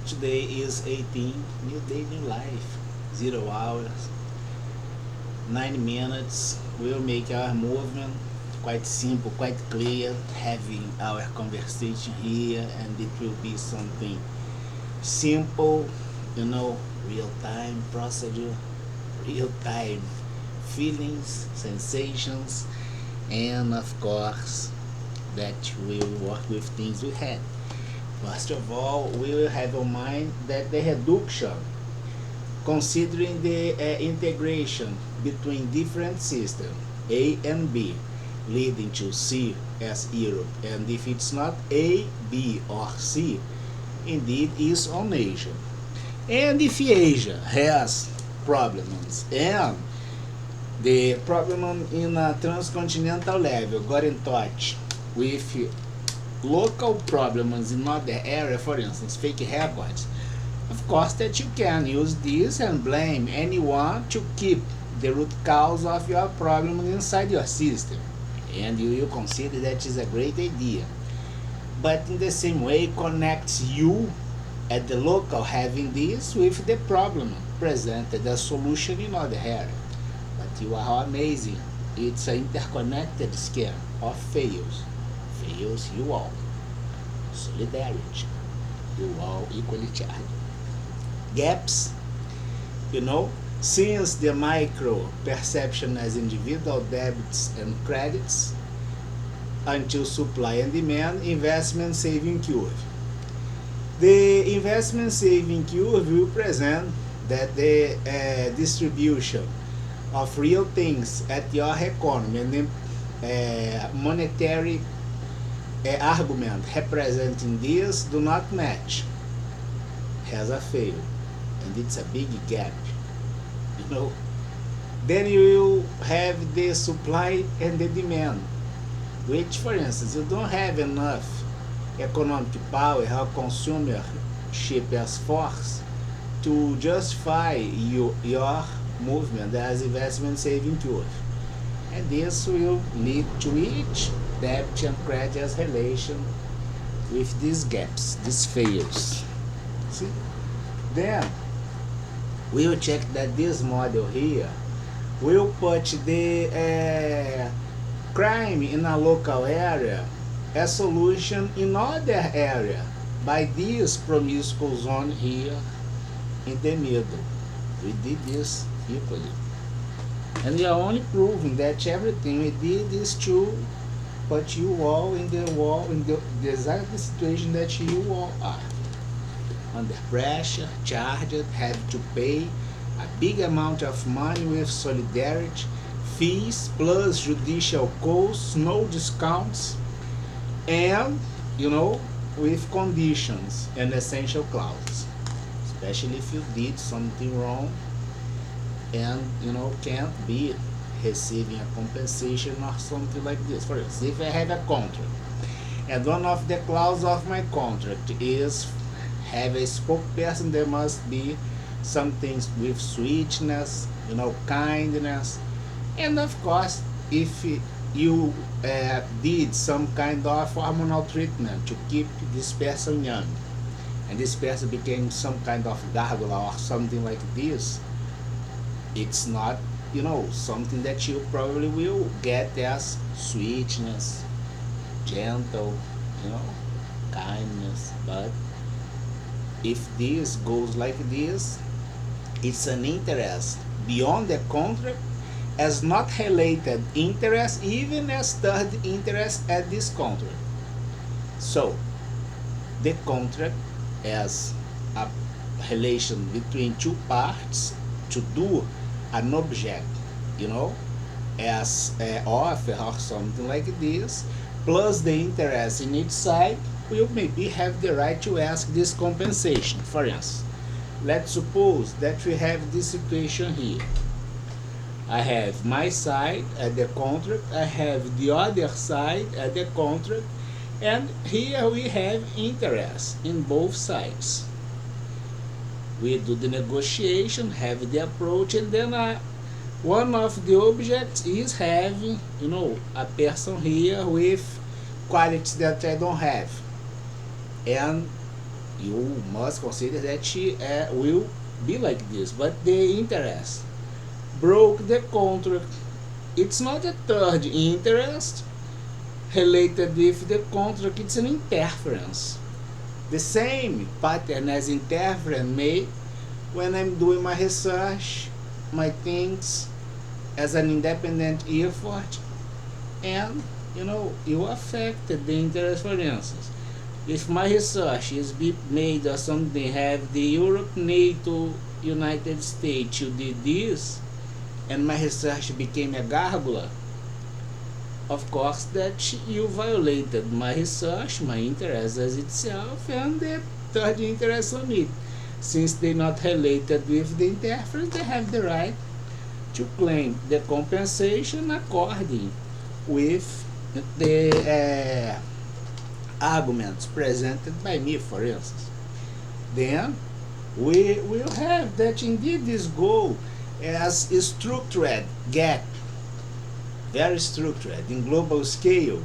today is 18, new day, new life, 0 hours, 9 minutes. We'll make our movement quite simple, quite clear, having our conversation here, and it will be something simple, you know, real time procedure, real time feelings, sensations, and of course, that we will work with things we had. First of all, we will have in mind that the reduction, considering the integration between different systems, A and B, leading to C as Europe, and if it's not A, B, or C, indeed is on Asia. And if Asia has problems and the problem in a transcontinental level got in touch with local problems in other area, for instance, fake records, of course that you can use this and blame anyone to keep the root cause of your problem inside your system. And you will consider that is a great idea. But in the same way, connects you at the local having this with the problem presented as solution in other area. But you are amazing. It's an interconnected scheme of fails. Fails you all. Solidarity. You all equally charged. Gaps, you know, since the micro perception as individual debits and credits until supply and demand, investment saving curve. The investment saving curve will present that the distribution of real things at your economy and the monetary argument representing this do not match, has a fail, and it's a big gap, you know. Then you will have the supply and the demand, which, for instance, you don't have enough economic power or consumership as force to justify your movement as investment saving tool. And this will lead to each debt and credit as relation with these gaps, these fails. See? Then we will check that this model here will put the crime in a local area as solution in other area by this promiscuous zone here in the middle. We did this equally. And we are only proving that everything we did is to put you all in the exact situation that you all are. Under pressure, charged, have to pay a big amount of money with solidarity, fees, plus judicial costs, no discounts, and, you know, with conditions and essential clauses. Especially if you did something wrong and, you know, can't be receiving a compensation or something like this. For instance, if I have a contract and one of the clauses of my contract is have a spokesperson, there must be some things with sweetness, you know, kindness, and of course, if you did some kind of hormonal treatment to keep this person young, and this person became some kind of gargoyle or something like this, it's not, you know, something that you probably will get as sweetness, gentle, you know, kindness. But if this goes like this, it's an interest beyond the contract as not related interest, even as third interest at this contract. So the contract as a relation between two parts to do an object, you know, as an offer or something like this, plus the interest in each side, will maybe have the right to ask this compensation. For instance, let's suppose that we have this situation here. I have my side at the contract, I have the other side at the contract, and here we have interest in both sides. We do the negotiation, have the approach, and then one of the objects is having, you know, a person here with qualities that I don't have. And You must consider that she will be like this, but the interest broke the contract. It's not a third interest related with the contract, it's an interference. The same pattern as interference made when I'm doing my research, my things as an independent effort, and you affected the interest. For instance, if my research is be made or something, have the Europe, NATO, United States, you did this, and my research became a gárgula, of course that you violated my research, my interest as itself, and the third interest on it. Since they're not related with the interference, they have the right to claim the compensation according with the arguments presented by me, for instance. Then we will have that indeed this goal as a structured gap, very structured in global scale,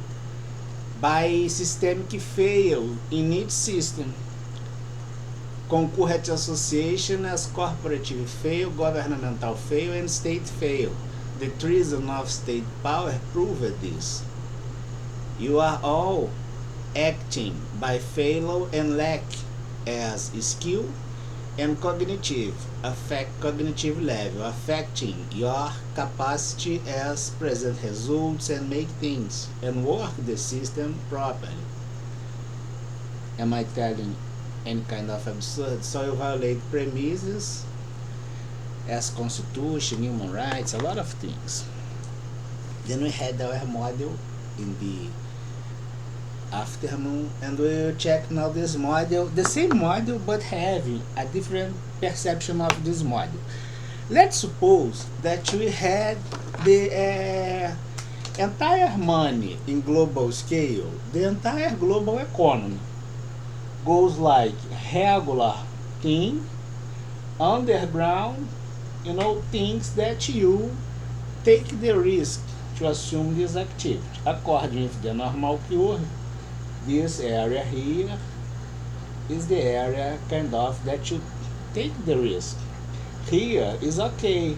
by systemic fail in each system. Concurrent association as corporative fail, governmental fail, and state fail. The treason of state power proved this. You are all acting by failure and lack as skill and cognitive level, affecting your capacity as present results and make things and work the system properly. Am I telling any kind of absurd? So you violate premises as constitution, human rights, a lot of things. Then we had our model in the afternoon, and we will check now this model, the same model but having a different perception of this model. Let's suppose that we had the entire money in global scale, the entire global economy goes like regular thing, underground, things that you take the risk to assume this activity according with the normal curve. This area here is the area kind of that you take the risk. Here is okay.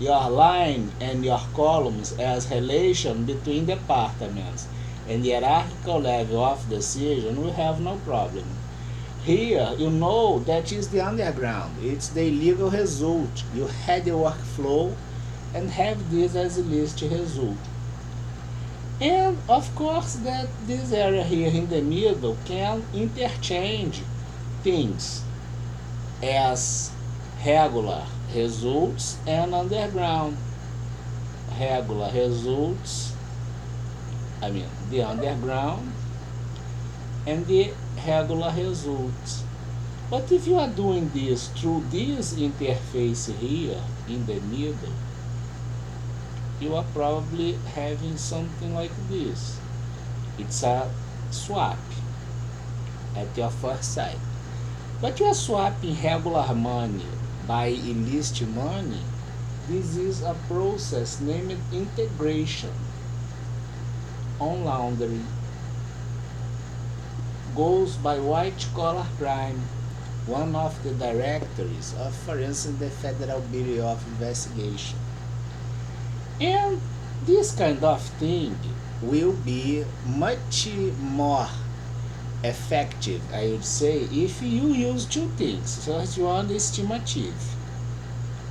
Your line and your columns as relation between departments and the hierarchical level of decision will have no problem. Here, that is the underground. It's the illegal result. You had the workflow and have this as a list result. And of course that this area here in the middle can interchange things as regular results and underground. Regular results, the underground and the regular results. But if you are doing this through this interface here in the middle, you are probably having something like this. It's a swap at your first sight. But you are swapping regular money by illicit money. This is a process named integration. On laundering goes by white collar crime, one of the directories of, for instance, the Federal Bureau of Investigation. And this kind of thing will be much more effective, I would say, if you use two things. First one, estimative,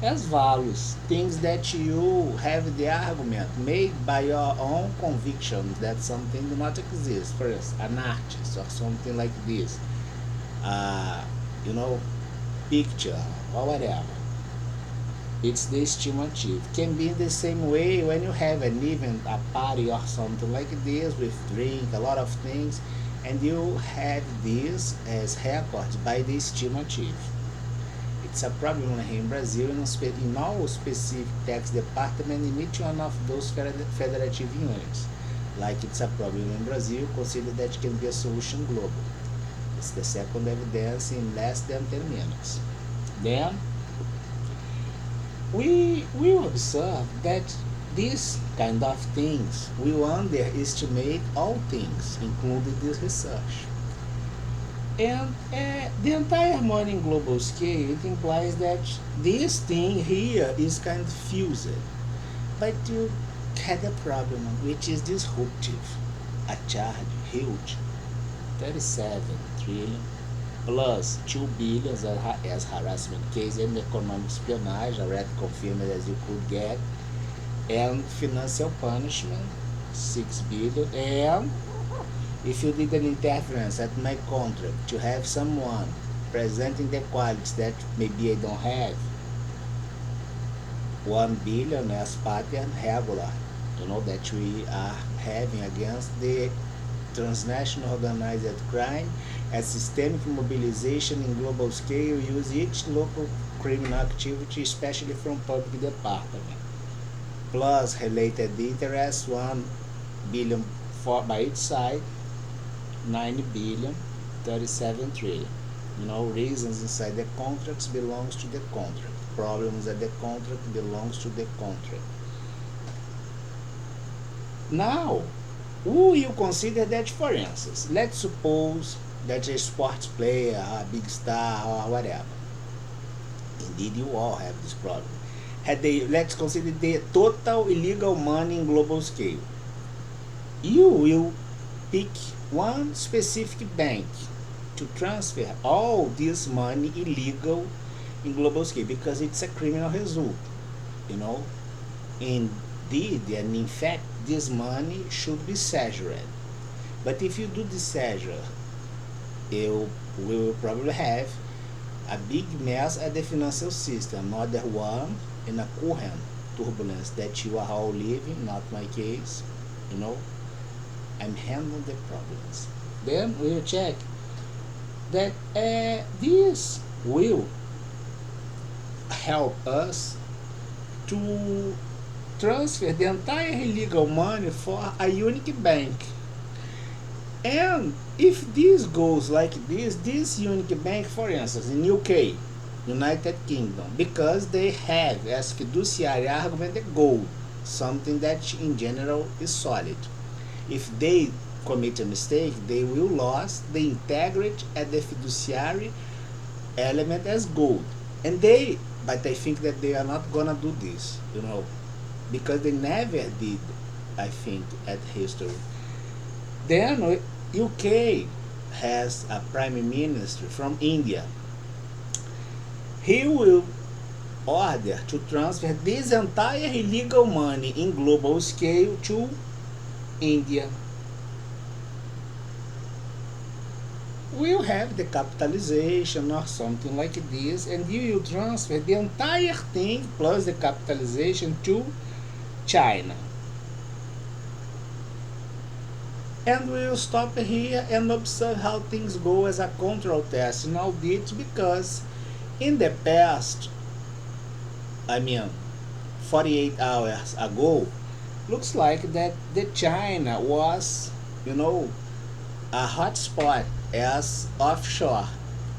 as values, things that you have the argument made by your own conviction that something do not exist. For instance, an artist or something like this, you know, picture or whatever. It's the estimative. Can be the same way when you have an event, a party or something like this with drink, a lot of things, and you have this as records by the estimative. It's a problem here in Brazil, in all specific tax department in each one of those federative units. Like it's a problem in Brazil, consider that it can be a solution global. It's the second evidence in less than 10 minutes. Then we will observe that these kind of things will underestimate all things, including this research. And the entire money in global scale, it implies that this thing here is kind of fused. But you had a problem, which is disruptive. A charge huge, 37 trillion, plus 2 billion as harassment case and economic espionage, already confirmed as you could get, and financial punishment, 6 billion, and if you did an interference at my contract to have someone presenting the qualities that maybe I don't have, 1 billion as pattern regular, that we are having against the transnational organized crime as systemic mobilization in global scale use each local criminal activity, especially from public department, plus related interest, 1 billion for by each side, 9 billion, 37 trillion. Reasons inside the contracts belongs to the contract. Problems at the contract belongs to the contract. Now, who you consider that, for instance, let's suppose that a sports player, a big star, or whatever. Indeed, you all have this problem. Let's consider the total illegal money in global scale. You will pick one specific bank to transfer all this money illegal in global scale because it's a criminal result, you know. Indeed, and in fact, this money should be seized. But if you do the seizure, you will probably have a big mess at the financial system, another one in a current turbulence that you are all living, not my case, you know. I'm handling the problems. Then we'll check that this will help us to transfer the entire illegal money for a unique bank. And if this goes like this unique bank, for instance, in UK, United Kingdom, because they have as fiduciary argument the gold, something that in general is solid. If they commit a mistake, they will lose the integrity at the fiduciary element as gold. But I think that they are not gonna do this, because they never did, I think, at history. Then UK has a prime minister from India. He will order to transfer this entire illegal money in global scale to India. We'll have the capitalization or something like this, and you will transfer the entire thing plus the capitalization to China. And we'll stop here and observe how things go as a control test in all this, because in the past, 48 hours ago, looks like that the China was, a hotspot as offshore,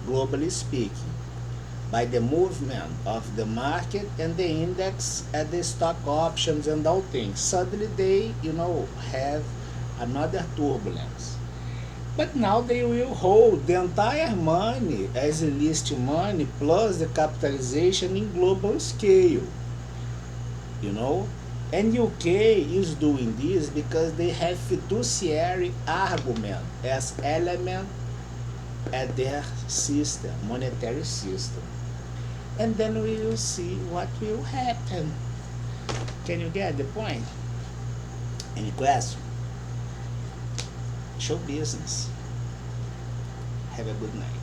globally speaking, by the movement of the market and the index at the stock options and all things. Suddenly they, have another turbulence. But now they will hold the entire money as illicit money plus the capitalization in global scale. And UK is doing this because they have fiduciary argument as element at their system, monetary system. And then we will see what will happen. Can you get the point? Any question? Show business. Have a good night.